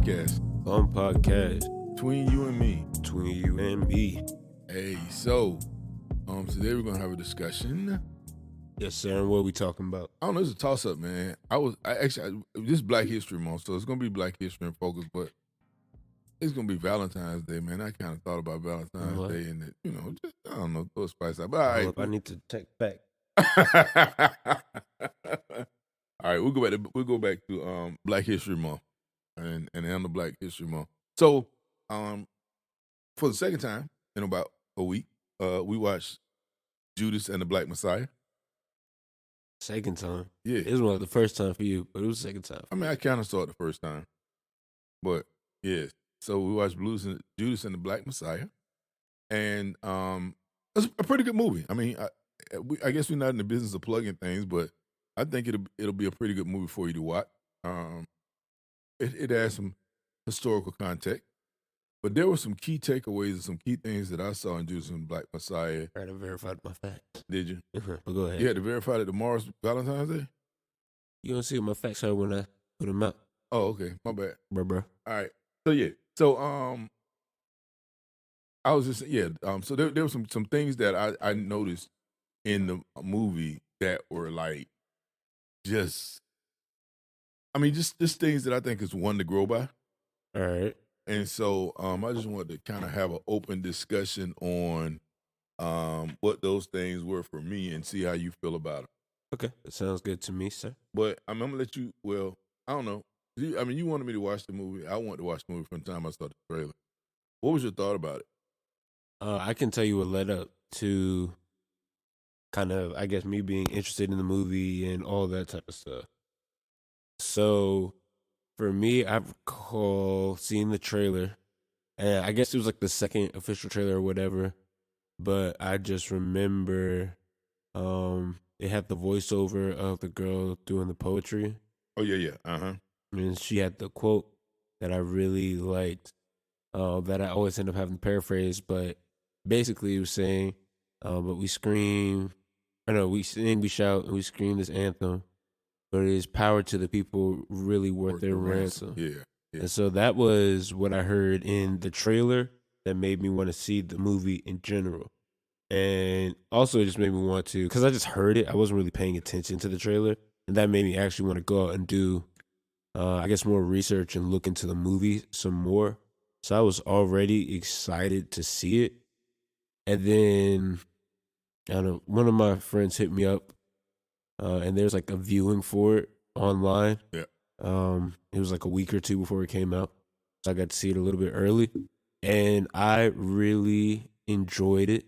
podcast. Fun podcast Between you and me. between you and me. Hey, so today we're gonna have a discussion. Yes, sir. And what we talking about? I don't know, it's a toss up, man. This is Black History Month, so it's gonna be Black History in focus, but it's gonna be Valentine's Day, man. I kind of thought about Valentine's What? Day and it, just I don't know, throw a spice out. But all right. If I need to check back. All right, we'll go back to Black History Month and end the Black History Month. So for the second time in about a week, we watched Judas and the Black Messiah. Second time. Yeah. It was one of the first time for you, but it was the second time. I mean, I kind of saw it the first time, but yeah. So we watched Judas and the Black Messiah, and it's a pretty good movie. I mean, I guess we're not in the business of plugging things, but I think it'll be a pretty good movie for you to watch. It has some historical context, but there were some key takeaways and some key things that I saw in Judas and the Black Messiah. I had to verify my facts. Did you? But go ahead. You had to verify that tomorrow's Valentine's Day? You gonna see what my facts are when I put them out, Oh, okay. My bad. bro. All right. So yeah. So I was just so there were some things that I noticed in the movie that were like just things that I think is one to grow by. All right. And so I just wanted to kind of have an open discussion on what those things were for me and see how you feel about it. Okay. That sounds good to me, sir. But I'm gonna let you. Well, I don't know. You wanted me to watch the movie. I wanted to watch the movie from the time I saw the trailer. What was your thought about it? I can tell you what led up to kind of, I guess, me being interested in the movie and all that type of stuff. So for me, I recall seeing the trailer, and I guess it was like the second official trailer or whatever, but I just remember it had the voiceover of the girl doing the poetry, Oh yeah. and she had the quote that I really liked, that I always end up having to paraphrase, but basically it was saying, but we scream, we sing, we shout, and we scream this anthem, but it is power to the people really worth their ransom. Yeah. And so that was what I heard in the trailer that made me want to see the movie in general. And also it just made me want to, because I just heard it, I wasn't really paying attention to the trailer, and that made me actually want to go out and do, I guess, more research and look into the movie some more. So I was already excited to see it. And then, I don't know, one of my friends hit me up, and there's like a viewing for it online. Yeah. It was like a week or two before it came out. So I got to see it a little bit early. And I really enjoyed it.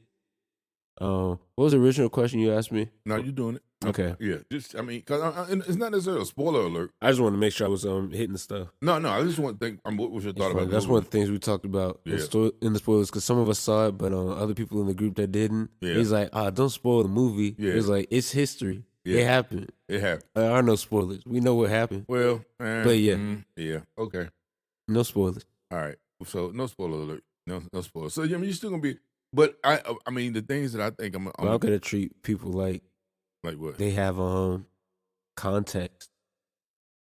What was the original question you asked me? No, you're doing it. Okay. Yeah. Because it's not necessarily a spoiler alert. I just want to make sure I was hitting the stuff. No. I just want to think. What was your thought about That's the one movie? of the things we talked about Yeah. in the spoilers, because some of us saw it, but other people in the group that didn't, Yeah. he's like, don't spoil the movie. Yeah. It's like, it's history. Yeah. It happened. It happened. There are no spoilers. We know what happened. Well, But yeah. Yeah. Okay. No spoilers. All right. So no spoiler alert. No spoiler. So you're still gonna be. But I mean the things that I think I'm I'm gonna treat people like what? they have context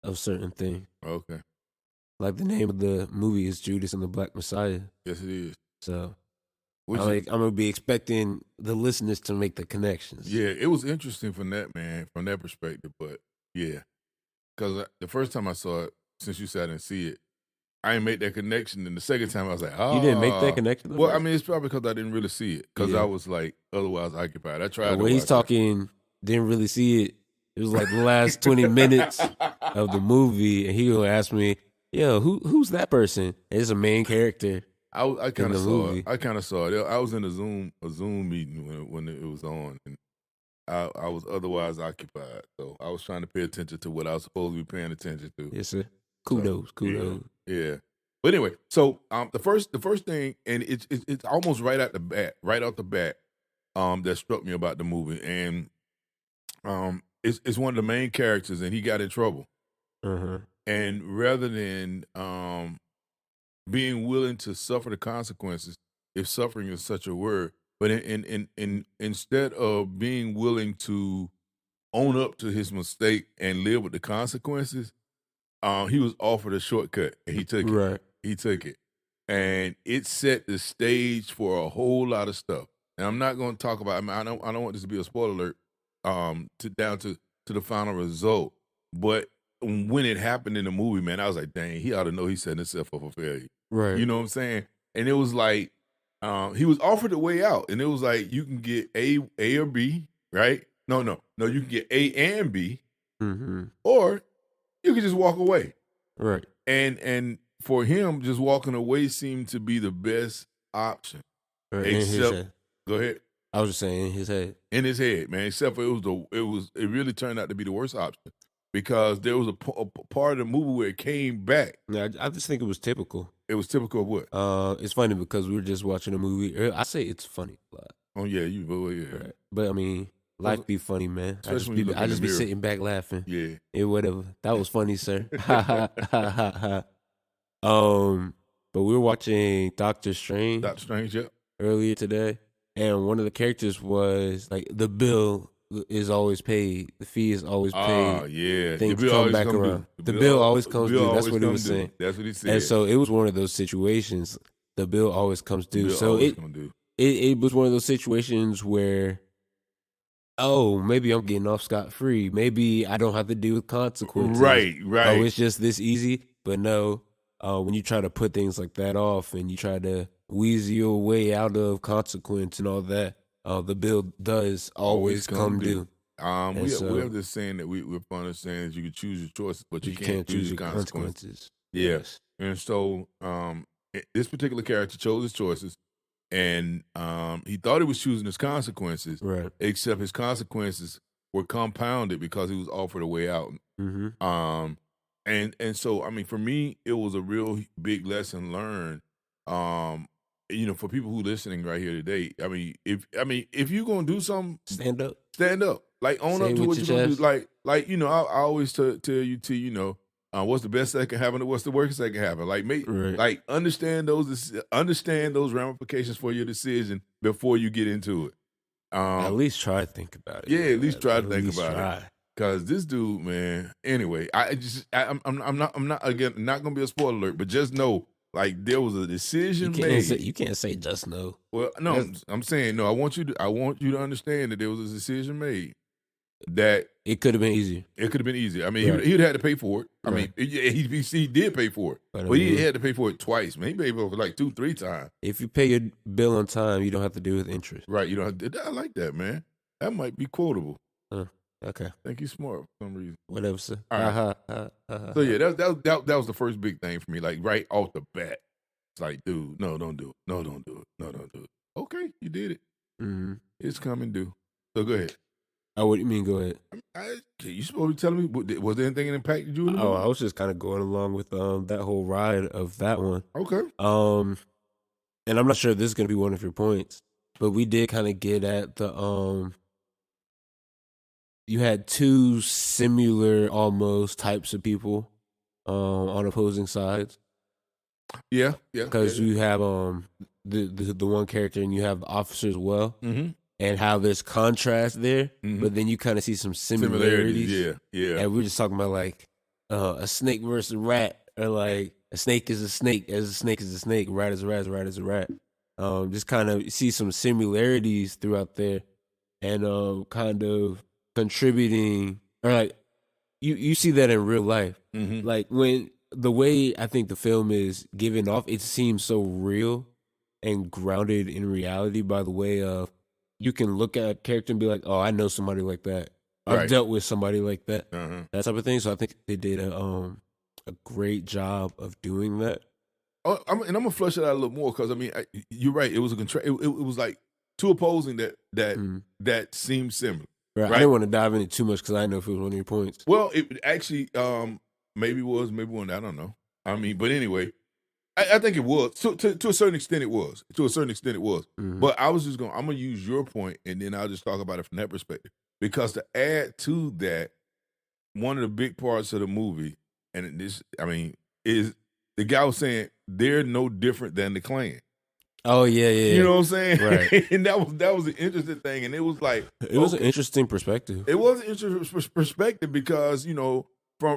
of certain things. Okay. Like the name of the movie is Judas and the Black Messiah. Yes, it is. So Which I'm gonna be expecting the listeners to make the connections. Yeah, it was interesting from that perspective. But yeah, because the first time I saw it, since you said I didn't see it, I didn't make that connection. And the second time I was like, oh, You didn't make that connection? Well, I mean, it's probably because I didn't really see it because Yeah. I was like otherwise occupied. I tried. When he's talking, didn't really see it. It was like the last 20 minutes of the movie, and he will ask me, "Yo, who's that person?" And it's a main character. I kind the of saw movie. it. I kind of saw it. I was in a Zoom meeting when it was on, and I was otherwise occupied. So I was trying to pay attention to what I was supposed to be paying attention to. Yes, sir. Kudos. Yeah. But anyway, so the first thing, and it's almost right out the bat, that struck me about the movie, and it's one of the main characters, and he got in trouble, and rather than being willing to suffer the consequences, if suffering is such a word, but instead of being willing to own up to his mistake and live with the consequences, he was offered a shortcut and he took it. Right. He took it. And it set the stage for a whole lot of stuff. And I'm not going to talk about. I mean, I don't want this to be a spoiler alert. To the final result, but when it happened in the movie, man, I was like, dang, he ought to know he's setting himself up for failure. Right. You know what I'm saying? And it was like, he was offered a way out, and it was like you can get A or B, right? No, you can get A and B, or you can just walk away. Right. And for him, just walking away seemed to be the best option. Right. Except, go ahead. I was just saying in his head. In his head, man. Except for it really turned out to be the worst option because there was a part of the movie where it came back. Yeah, I just think it was typical. It was typical of what? It's funny because we were just watching a movie. I say it's funny a lot. Oh yeah, yeah. Right. But I mean, life be funny, man. I just be sitting back laughing. Yeah, whatever. That was funny, sir. But we were watching Doctor Strange. Yeah. Earlier today, and one of the characters was like, the bill is always paid, the fee is always paid. Oh yeah, things come back around. The bill always comes due. That's what he was saying. That's what he said. And so it was one of those situations. The bill always comes due. So it was one of those situations where, oh, maybe I'm getting off scot-free. Maybe I don't have to deal with consequences. Right. Oh, it's just this easy. But no, when you try to put things like that off and you try to weasel your way out of consequence and all that, the bill does always come due. We have this saying that we're fond of saying is you can choose your choices, but you can't choose your consequences. Yes. And so this particular character chose his choices, and he thought he was choosing his consequences, right? Except his consequences were compounded because he was offered a way out. And so I mean, for me, it was a real big lesson learned. For people who listening right here today, I mean, if you're gonna do something, stand up, like own up to what you're gonna do. Like I always tell you to what's the best that can happen and what's the worst that can happen. Like like understand those ramifications for your decision before you get into it. At least try to think about it. Yeah, at least try to think about it. Cause this dude, man. Anyway, I'm not again not gonna be a spoiler alert, but just know. Like there was a decision made. You can't say just no. Well, no, I'm saying no. I want you to understand that there was a decision made that it could have been easier. It could have been easier. I mean, he'd had to pay for it. I mean, he did pay for it, but he had to pay for it twice. Man, he paid for it like 2-3 times. If you pay your bill on time, you don't have to deal with interest. Right? You don't. I like that, man. That might be quotable. Okay. Think he's smart for some reason. Whatever, sir. All right. So yeah, that was the first big thing for me. Like right off the bat, it's like, dude, no, don't do it. No, don't do it. No, don't do it. Okay, you did it. It's coming due. So go ahead. Oh, what do you mean? Go ahead. You supposed to be telling me? Was there anything that impacted you? I was just kind of going along with that whole ride of that one. Okay. And I'm not sure if this is gonna be one of your points, but we did kind of get at the you had two similar almost types of people on opposing sides. Yeah. Because you have the one character and you have the officer as well, and how there's contrast there, but then you kind of see some similarities. Yeah. And we're just talking about like a snake versus a rat, or like a snake is a snake, as a snake is a snake, rat is a rat, as a rat is a rat. Just kind of see some similarities throughout there, and kind of contributing, or like you see that in real life, like when the way I think the film is given off, it seems so real and grounded in reality by the way of you can look at a character and be like, oh, I know somebody like that. I've dealt with somebody like that, that type of thing. So I think they did a great job of doing that. Oh, I'm gonna flush it out a little more because I mean, you're right. It was it was like two opposing that seemed similar. Right. I didn't want to dive into too much because I didn't know if it was one of your points. Well, it actually maybe was, maybe wasn't. I don't know. I mean, but anyway, I think it was to a certain extent. It was to a certain extent. It was. But I'm gonna use your point, and then I'll just talk about it from that perspective. Because to add to that, one of the big parts of the movie, and this, I mean, is the guy was saying they're no different than the Klan. Oh yeah. You know what I'm saying? Right. And that was an interesting thing, and it was like it was an interesting perspective. It was an interesting perspective because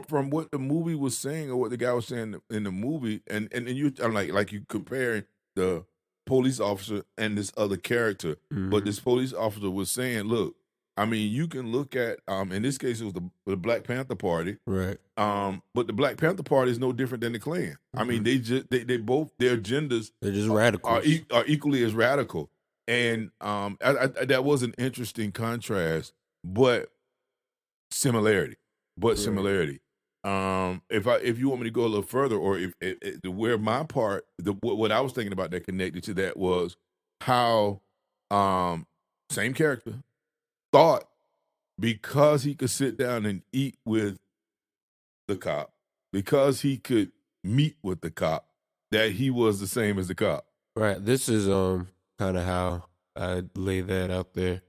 from what the movie was saying or what the guy was saying in the movie, and you I'm like you comparing the police officer and this other character, but Mhm. this police officer was saying, look, I mean, you can look at in this case it was the Black Panther Party. Right. But the Black Panther Party is no different than the Klan. I mean, Mhm. they both their agendas They're just are radicals. are equally as radical, and that was an interesting contrast, but similarity, Right. similarity. If you want me to go a little further, or where my part, what I was thinking about that connected to that was how same character thought because he could sit down and eat with the cop, because he could meet with the cop, that he was the same as the cop. Right. This is kind of how I lay that out there.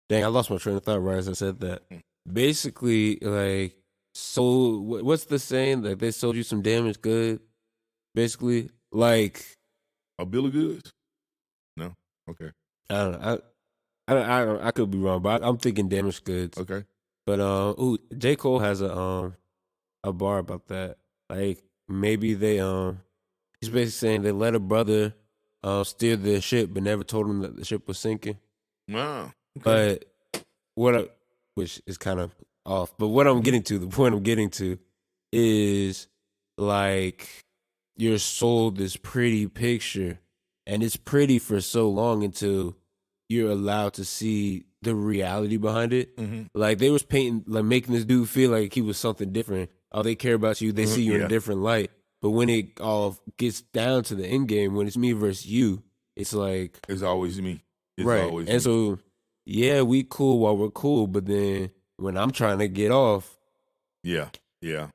Dang, I lost my train of thought right as I said that. Mm. Basically, like, so what's the saying? Like, they sold you some damaged goods. Basically, like, A bill of goods? No. Okay. I don't know. I could be wrong, but I'm thinking damaged goods. Okay. But ooh, J. Cole has a bar about that. Like, maybe they he's basically saying they let a brother steer the ship, but never told him that the ship was sinking. Wow. Okay. But what I, which is kind of off. But what I'm Mhm. getting to, the point I'm getting to, is like you're sold this pretty picture, and it's pretty for so long until you're allowed to see the reality behind it. Mhm. Like they was painting, like making this dude feel like he was something different. Oh, they care about you. They see you in a Yeah. different light. But when it all gets down to the end game, when it's me versus you, it's like It's always me. It's right. always And me. so, yeah, we cool while we're cool, but then when I'm trying to get off, Yeah. Yeah.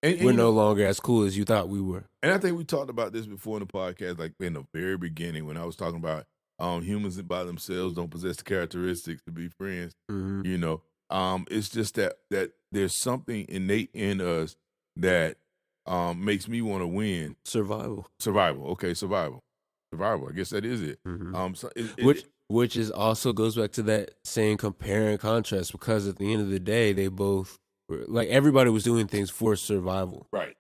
And we're you no know, longer as cool as you thought we were. and I think we talked about this before in the podcast, like in the very beginning when I was talking about humans by themselves don't possess the characteristics to be friends. Hmm. You know, it's just that there's something innate in us that makes me want to win. Survival. Survival. Okay, survival. Survival. I guess that is it. Hmm. So Which is also goes back to that same compare and contrast because at the end of the day, they both were, like everybody was doing things for survival. right.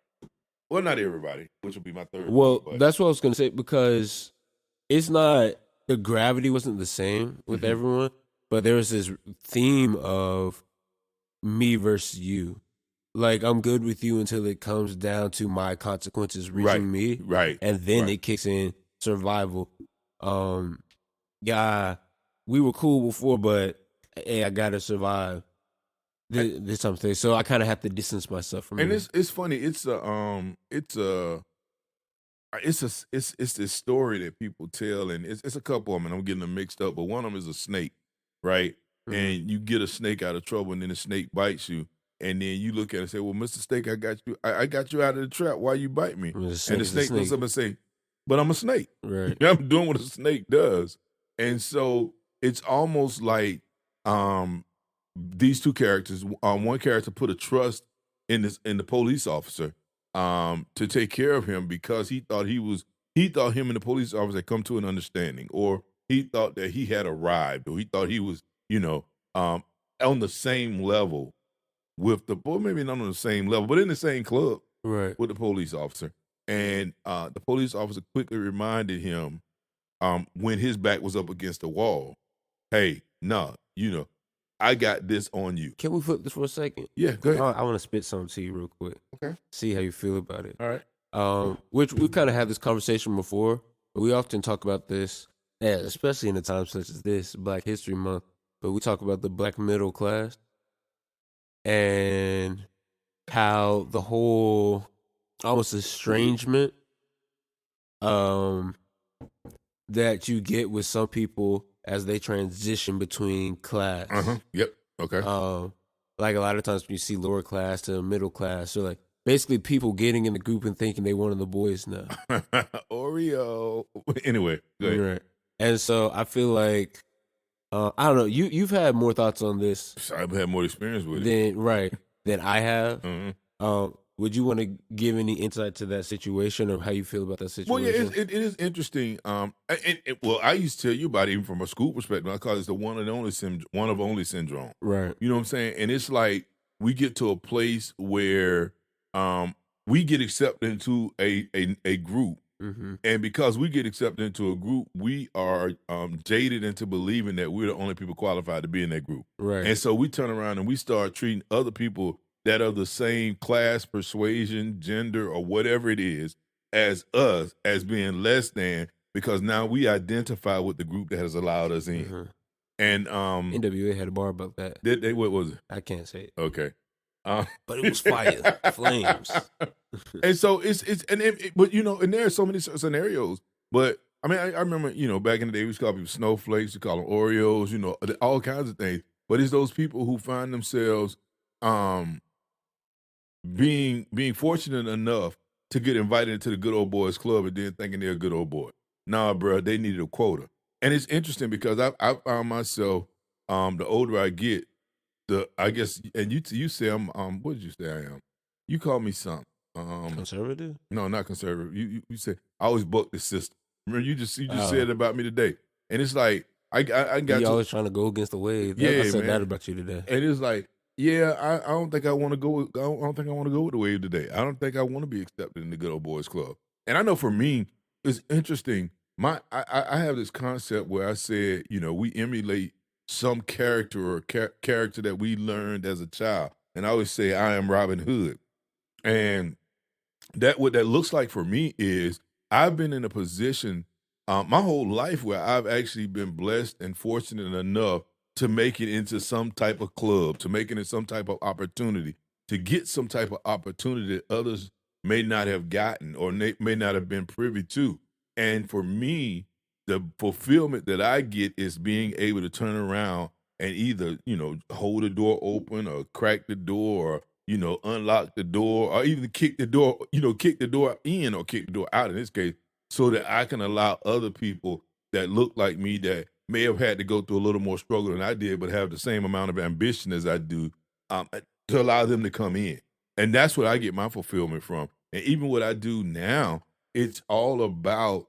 Well, not everybody, which would be my third point, Well, but that's what I was gonna say because it's not the gravity wasn't the same with mhm, everyone, but there was this theme of me versus you. Like I'm good with you until it comes down to my consequences right, reaching me, right, and then right. it kicks in survival. Um, yeah, we were cool before, but hey, I gotta survive this something. So I kind of have to distance myself from And you. it's funny. It's this story that people tell, and it's a couple of them. And I'm getting them mixed up, but one of them is a snake, right? Hmm. And you get a snake out of trouble, and then the snake bites you, and then you look at it and say, "Well, Mister Snake, I got you. I got you out of the trap. Why you bite me?" The And snake the is a snake looks snake, up and say, "But I'm a snake. right? I'm doing what a snake does." And so it's almost like um these two characters, one character put a trust in the police officer to take care of him because he thought him and the police officer had come to an understanding, or he thought that he had arrived, or he thought he was, um on the same level with the, well, maybe not on the same level, but in the same club Right. with the police officer. And the police officer quickly reminded him, when his back was up against the wall, hey, nah, I got this on you. Can we flip this for a second? Yeah, go ahead. I want to spit something to you real quick. Okay. See how you feel about it. All right. Which we've kind of had this conversation before, but we often talk about this, yeah, especially in a time such as this, Black History Month. But we talk about the black middle class and how the whole almost estrangement um that you get with some people as they transition between class. Yep. Okay. Um, like a lot of times when you see lower class to middle class, so like basically people getting in the group and thinking they one of the boys now. Oreo. Anyway, go ahead. Right. And so I feel like I don't know, you've had more thoughts on this I've had more experience with it. than I have. Mhm. Would you want to give any insight to that situation or how you feel about that Well, yeah, situation? it is interesting. Well, I used to tell you about it even from a school perspective. I call it the one of only syndrome. Right. You know what I'm saying? And it's like we get to a place where um, we get accepted into a group. Mm-hmm. And because we get accepted into a group, we are jaded into believing that we're the only people qualified to be in that group. Right. And so we turn around and we start treating other people that are the same class, persuasion, gender, or whatever it is as us as being less than because now we identify with the group that has allowed us in. Mm-hmm. And NWA had a bar about that. what was it? I can't say it, Okay. but it was fire, flames. And so but and there are so many scenarios. But I mean, I remember, back in the day, we used to call people snowflakes, we call them Oreos, all kinds of things. But it's those people who find themselves um, being fortunate enough to get invited into the good old boys club and then thinking they're a good old boy. Nah, bro, they needed a quota. And it's interesting because I found myself, the older I get, I guess, and you say I'm, what did you say I am? You call me something. Conservative? No, not conservative. You said I always buck the system. Remember, you just said Oh. it about me today, and it's like I got You to, always trying to go against the wave. Yeah, I said man. that about you today. and it's like, yeah, I don't think I want to go. I don't think I want to go with the wave today. I don't think I want to be accepted in the good old boys club. And I know for me, it's interesting. I have this concept where I said, we emulate some character or character that we learned as a child, and I always say I am Robin Hood, and that what that looks like for me is I've been in a position my whole life where I've actually been blessed and fortunate enough to make it into some type of club, to make it in some type of opportunity, to get some type of opportunity that others may not have gotten or may not have been privy to. And for me, the fulfillment that I get is being able to turn around and either, hold the door open or crack the door or unlock the door or even kick the door, kick the door in or kick the door out in this case, so that I can allow other people that look like me that may have had to go through a little more struggle than I did, but have the same amount of ambition as I do, to allow them to come in. And that's what I get my fulfillment from. And even what I do now, it's all about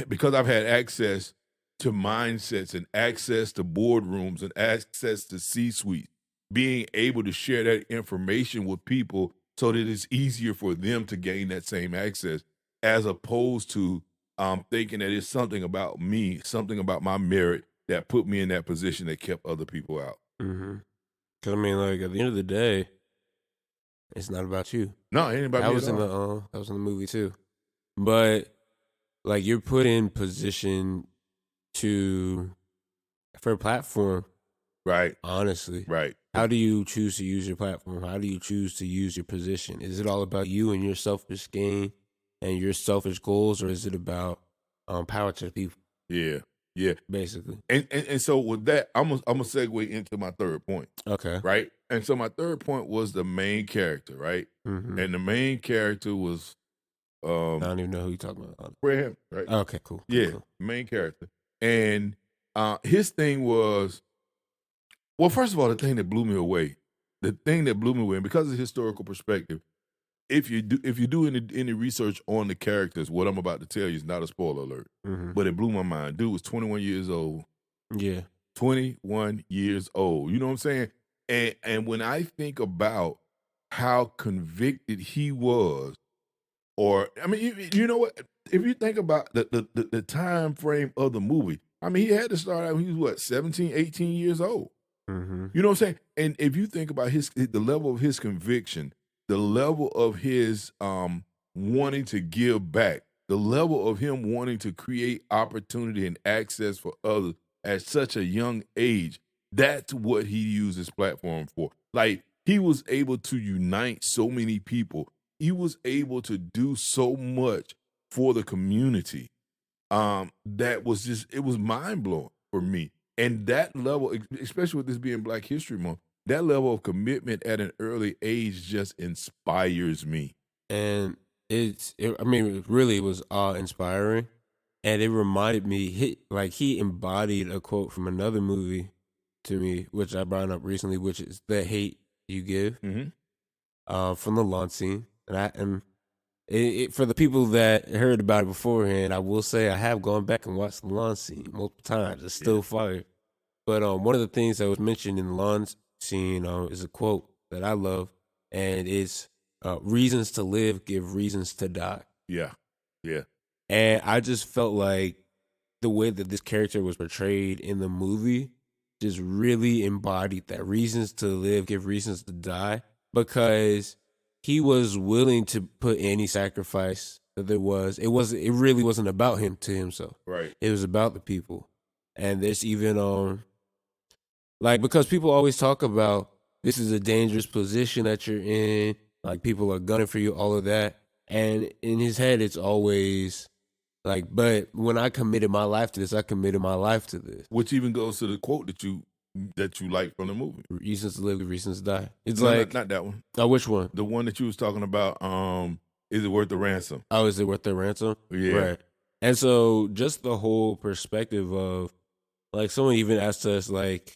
because I've had access to mindsets and access to boardrooms and access to C-suite, being able to share that information with people so that it's easier for them to gain that same access, as opposed to thinking that it's something about me, something about my merit that put me in that position that kept other people out. Mm-hmm. Because I mean, like at the end of the day, it's not about you. No, it ain't about That me was at in all. that was in the movie too. But like you're put in position for a platform. Right, Honestly, right. how do you choose to use your platform? How do you choose to use your position? Is it all about you and your selfish gain and your selfish goals, or is it about power to the people? Yeah, yeah. Basically, And so with that, I'm gonna segue into my third point. okay. Right? And so my third point was the main character, right? Mm-hmm. And the main character was I don't even know who you're talking about. Graham, right? Okay, cool. Yeah, Cool. main character. And his thing was, well, first of all, the thing that blew me away, and because of historical perspective, if you do any research on the characters, what I'm about to tell you is not a spoiler alert, Mm-hmm. but it blew my mind. Dude was 21 years old. Yeah. 21 years old. You know what I'm saying? And when I think about how convicted he was, or I mean, you know what? If you think about the time frame of the movie, I mean, he had to start out, he was what, 17, 18 years old. Mm-hmm. You know what I'm saying? And if you think about the level of his conviction, the level of his wanting to give back, the level of him wanting to create opportunity and access for others at such a young age, that's what he used his platform for. Like, he was able to unite so many people. He was able to do so much for the community. That was just, it was mind blowing for me. And that level, especially with this being Black History Month, that level of commitment at an early age just inspires me. And I mean, it really was awe-inspiring. And it reminded me, he embodied a quote from another movie to me, which I brought up recently, which is "The Hate You Give," from the launch scene. And for the people that heard about it beforehand, I will say I have gone back and watched the launch scene multiple times. It's still fire. But one of the things that was mentioned in the launch scene is a quote that I love, and it's reasons to live give reasons to die. Yeah. Yeah. And I just felt like the way that this character was portrayed in the movie just really embodied that reasons to live give reasons to die, because he was willing to put any sacrifice that there was. It really wasn't about him to himself. Right. It was about the people. And there's even like, because people always talk about this is a dangerous position that you're in, like people are gunning for you, all of that. And in his head it's always like, but when I committed my life to this, I committed my life to this. Which even goes to the quote that you like from the movie. Reasons to live, reasons to die. It's No, like, not that one. oh, which one? The one that you was talking about. Is it worth the ransom? Oh, is it worth the ransom? Yeah. Right. And so just the whole perspective of, like, someone even asked us, like,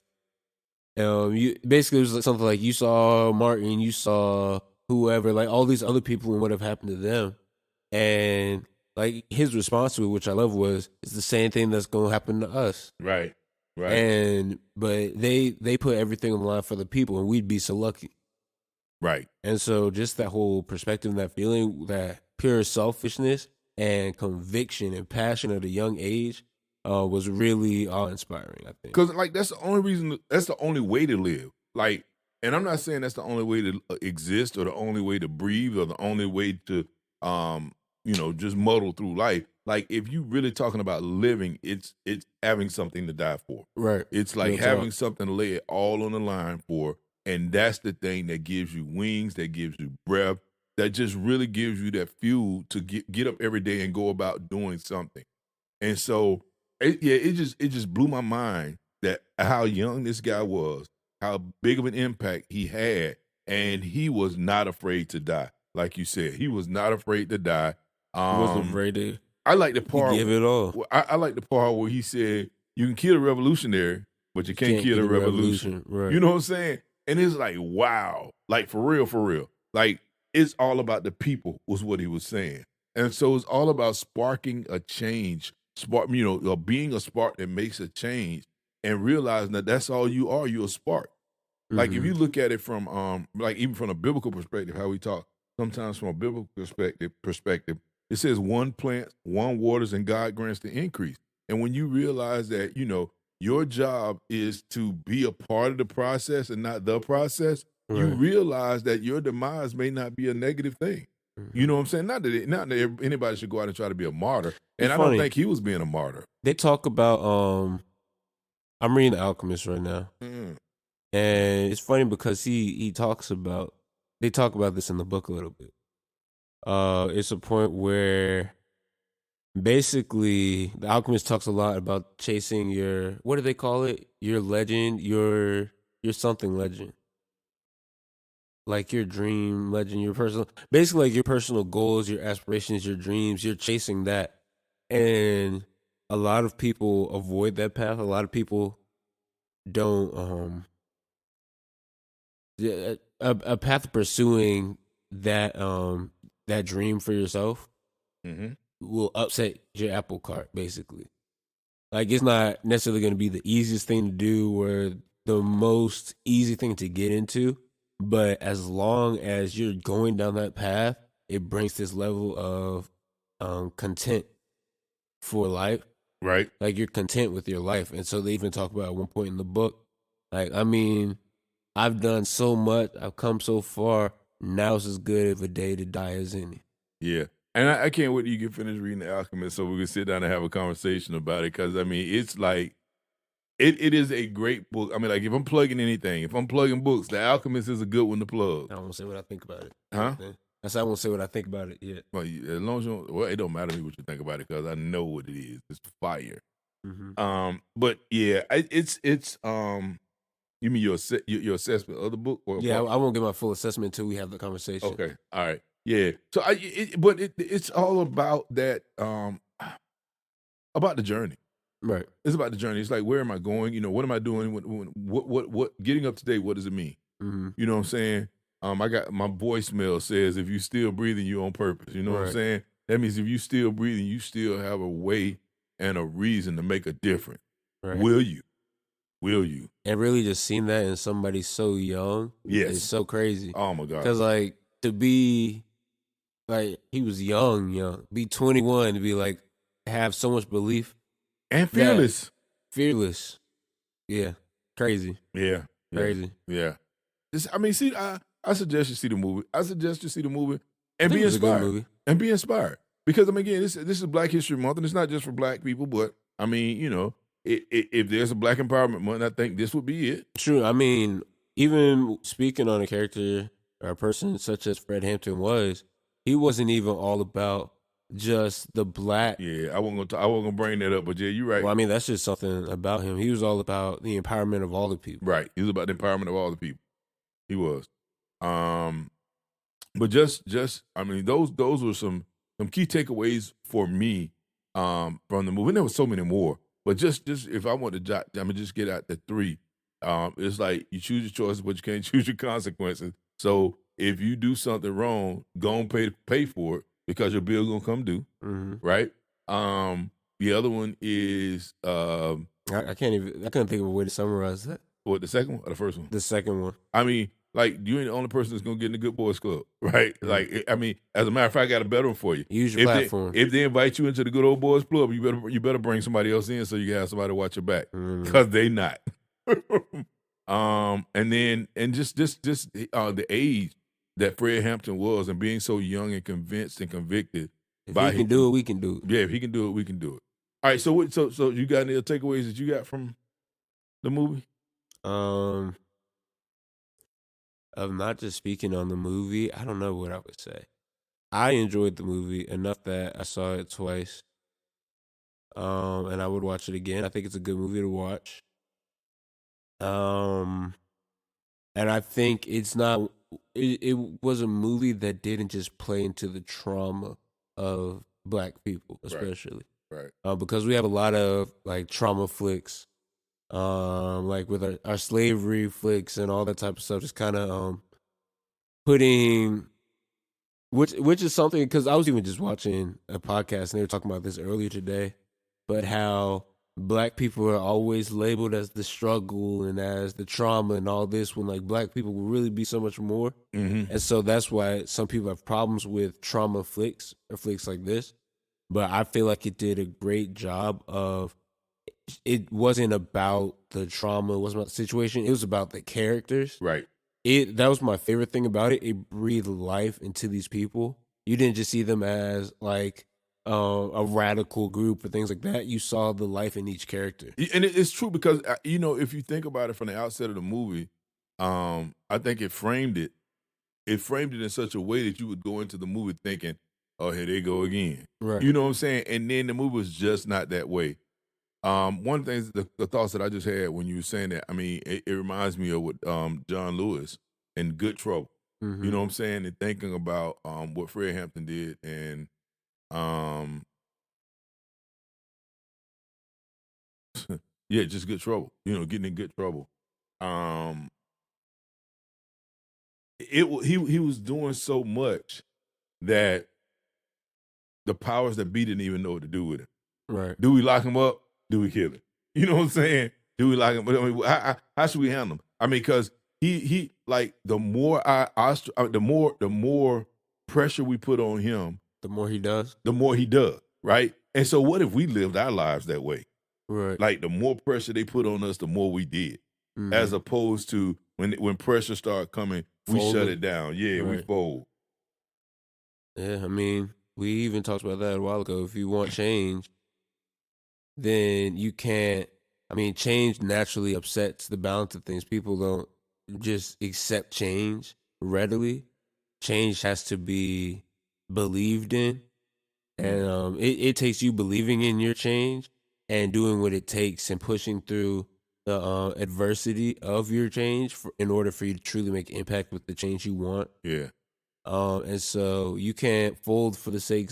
you basically, it was like something like, you saw Martin, you saw whoever, like all these other people and what have happened to them. And like his response to it, which I love, was it's the same thing that's gonna happen to us. Right. Right. And but they put everything on the line for the people, and we'd be so lucky. Right. And so just that whole perspective, that feeling, that pure selfishness and conviction and passion at a young age was really awe-inspiring, I think. Because like that's the only reason. That's the only way to live. Like, and I'm not saying that's the only way to exist or the only way to breathe or the only way to just muddle through life. Like, if you really talking about living, it's having something to die for. Right. It's like Real having talk. something to lay it all on the line for, and that's the thing that gives you wings, that gives you breath, that just really gives you that fuel to get up every day and go about doing something. And so, it just blew my mind that how young this guy was, how big of an impact he had, and he was not afraid to die. Like you said, he was not afraid to die. He wasn't Um, afraid to. I like the He part. gave it all. I like the part where he said, "You can kill a revolutionary, but you can't kill the revolution." Right. You know what I'm saying? And it's like, wow, like for real, for real. Like, it's all about the people, was what he was saying. And so it's all about sparking a change, being a spark that makes a change, and realizing that that's all you are. You're a spark. Like, if Mm-hmm. you look at it from like even from a biblical perspective, how we talk sometimes from a biblical perspective, it says one plants, one waters, and God grants the increase. And when you realize that, your job is to be a part of the process and not the process, you Right. realize that your demise may not be a negative thing. You Mm-hmm. know what I'm saying? Not that anybody should go out and try to be a martyr. And It's I don't funny. think he was being a martyr. They talk about I'm reading The Alchemist right now. Mm. And it's funny because he talks about, they talk about this in the book a little bit. It's a point where basically the alchemist talks a lot about chasing your, what do they call it? Your legend, your something legend. Like your dream legend, your personal, basically like your personal goals, your aspirations, your dreams, you're chasing that. And a lot of people avoid that path. A lot of people don't yeah, a path of pursuing that dream for yourself Mm-hmm. will upset your apple cart, basically. Like, it's not necessarily going to be the easiest thing to do or the most easy thing to get into, but as long as you're going down that path, it brings this level of content for life. Right. Like, you're content with your life. And so they even talk about at one point in the book, like, I mean, I've done so much, I've come so far. Now's as good of a day to die as any. Yeah. And I can't wait till you get finished reading The Alchemist so we can sit down and have a conversation about it. Cause I mean, it's like, it is a great book. I mean, like, if I'm plugging anything, if I'm plugging books, The Alchemist is a good one to plug. I won't say what I think about it. Huh? I said I won't say what I think about it yet. Well, as long as you don't, well, it don't matter to me what you think about it because I know what it is. It's fire. Mm-hmm. But yeah, you mean your assessment of the book? Or Yeah, I won't get my full assessment until we have the conversation. Okay. All right. Yeah. So it's all about that, about the journey. Right. It's about the journey. It's like, where am I going? What am I doing? What getting up today? What does it mean? Mm-hmm. You know what I'm saying? I got my voicemail says, if you still breathing, you on purpose. You know what I'm Right. saying? That means if you still breathing, you still have a way and a reason to make a difference. Right. Will you? Will you? And really just seeing that in somebody so young is Yes. so crazy. Oh my God. Because, like, to be, like, he was young, be 21, to be, like, have so much belief. And That fearless. fearless. Yeah. Crazy. Yeah. Yeah. Crazy. Yeah. I mean, see, I suggest you see the movie. I suggest you see the movie I and think be it was a good inspired. movie. And be inspired. Because I mean, again, this is Black History Month, and it's not just for Black people, but I mean, if there's a Black Empowerment Month, I think this would be it. True. I mean, even speaking on a character or a person such as Fred Hampton was, he wasn't even all about just the black. Yeah, I wasn't gonna bring that up, but yeah, you're right. Well, I mean, that's just something about him. He was all about the empowerment of all the people. Right. He was about the empowerment of all the people. He was. But just I mean, those were some key takeaways for me from the movie. And there was so many more. But just if I want to just get out the three. It's like you choose your choices, but you can't choose your consequences. So if you do something wrong, go and pay for it because your bill gonna come due, right? The other one is I couldn't think of a way to summarize that. what, the second one or the first one? The second one. I mean, like, you ain't the only person that's gonna get in the Good Boys Club, right? Like, I mean, as a matter of fact, I got a better one for you. Use your platform. If they invite you into the Good Old Boys Club, you better bring somebody else in so you can have somebody to watch your back, because they not. And just the age that Fred Hampton was, and being so young and convinced and convicted. If he can do it, we can do it. Yeah, if he can do it, we can do it. All right, so you got any other takeaways that you got from the movie? Of not just speaking on the movie, I don't know what I would say. I enjoyed the movie enough that I saw it twice. And I would watch it again. I think it's a good movie to watch. And I think it's not. It was a movie that didn't just play into the trauma of Black people, especially. Right. Because we have a lot of like trauma flicks, like with our slavery flicks and all that type of stuff. Just kind of putting, which is something, because I was even just watching a podcast and they were talking about this earlier today, but how Black people are always labeled as the struggle and as the trauma and all this, when like Black people will really be so much more. And so that's why some people have problems with trauma flicks or flicks like this. But I feel like it did a great job of, it wasn't about the trauma, it wasn't about the situation, it was about the characters. Right. That was my favorite thing about it. It breathed life into these people. You didn't just see them as like a radical group or things like that. You saw the life in each character. And it's true because, if you think about it from the outset of the movie, I think it framed it in such a way that you would go into the movie thinking, oh, here they go again. Right. You know what I'm saying? And then the movie was just not that way. One of the things, the thoughts that I just had when you were saying that, I mean, it reminds me of what John Lewis in Good Trouble. You know what I'm saying? And thinking about what Fred Hampton did, and yeah, just Good Trouble. Getting in good trouble. He was doing so much that the powers that be didn't even know what to do with him. Right. Do we lock him up? Do we kill him? You know what I'm saying? Do we lock him? But I mean, how should we handle him? I mean, because he like, the more the more pressure we put on him, The more he does. right? And so what if we lived our lives that way? Right. Like, the more pressure they put on us, the more we did. As opposed to when pressure started coming, we shut it down. Yeah, we fold. Yeah, I mean, we even talked about that a while ago. If you want change, then you can't. I mean, change naturally upsets the balance of things. People don't just accept change readily. Change has to be believed in. And it takes you believing in your change and doing what it takes and pushing through the adversity of your change in order for you to truly make impact with the change you want. Yeah. And so you can't fold for the sake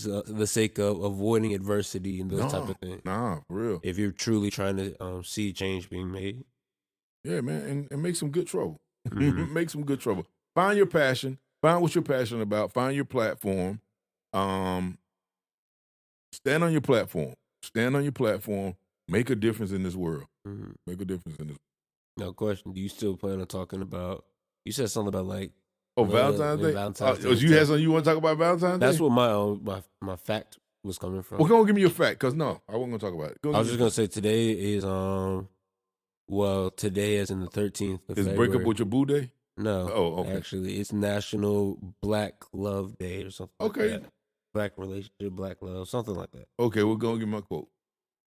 of avoiding adversity and those type of things. Nah, for real. If you're truly trying to see change being made. Yeah, man, and make some good trouble. Make some good trouble. Find your passion. Find what you're passionate about. Find your platform. Stand on your platform. Stand on your platform. Make a difference in this world. Make a difference in this. No question. Do you still plan on talking about? You said something about like Oh, love Valentine's and Day. Valentine's Day Oh, and you had stuff. something you want to talk about Valentine's That's Day? what my fact was coming from. Well, go on, give me your fact, cause no, I wasn't gonna talk about it. Go on, I give was me just your gonna fact. say today is well, today as in the 13th of Is break up February. with your boo day? No, Oh, okay. actually, it's National Black Love Day or something like Okay. that. Black relationship, black love, something like that. Okay, we'll go and give my quote.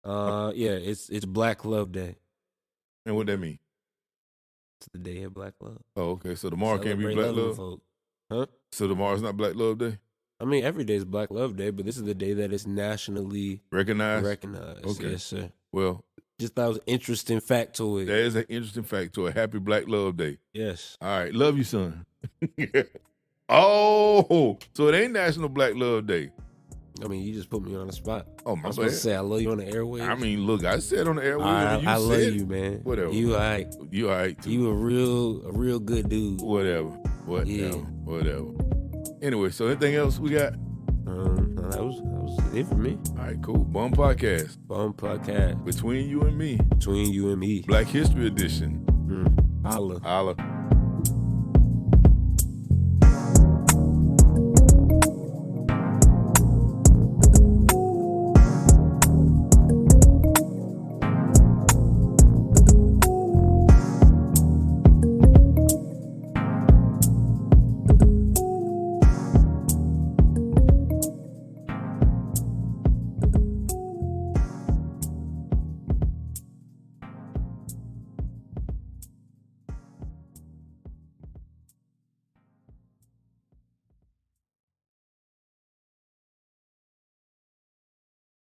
Yeah, it's Black Love Day. And what that mean? It's the day of Black Love. Oh, okay. So tomorrow can't be Celebrate Black loving Love? folk, huh? So tomorrow's not Black Love Day? I mean, every day is Black Love Day, but this is the day that is nationally Recognized? recognized. Okay. Yes, sir. Well, Just thought it was an interesting factoid. that is an interesting fact to a happy Black Love Day. Yes. All right. Love you, son. Oh, so it ain't National Black Love Day. I mean, you just put me on the spot. Oh, my I'm supposed to bad. say I love you on the airwaves. I mean, look, I said on the airwaves. I love said you, man. whatever. You all right. You all right, too. You a real good dude. Whatever. Yeah. Whatever. Anyway, so anything else we got? No, that was it for me. All right, cool. Bum Podcast. Bum podcast Between you and me. between you and me. Black History Edition. Holla. Holla.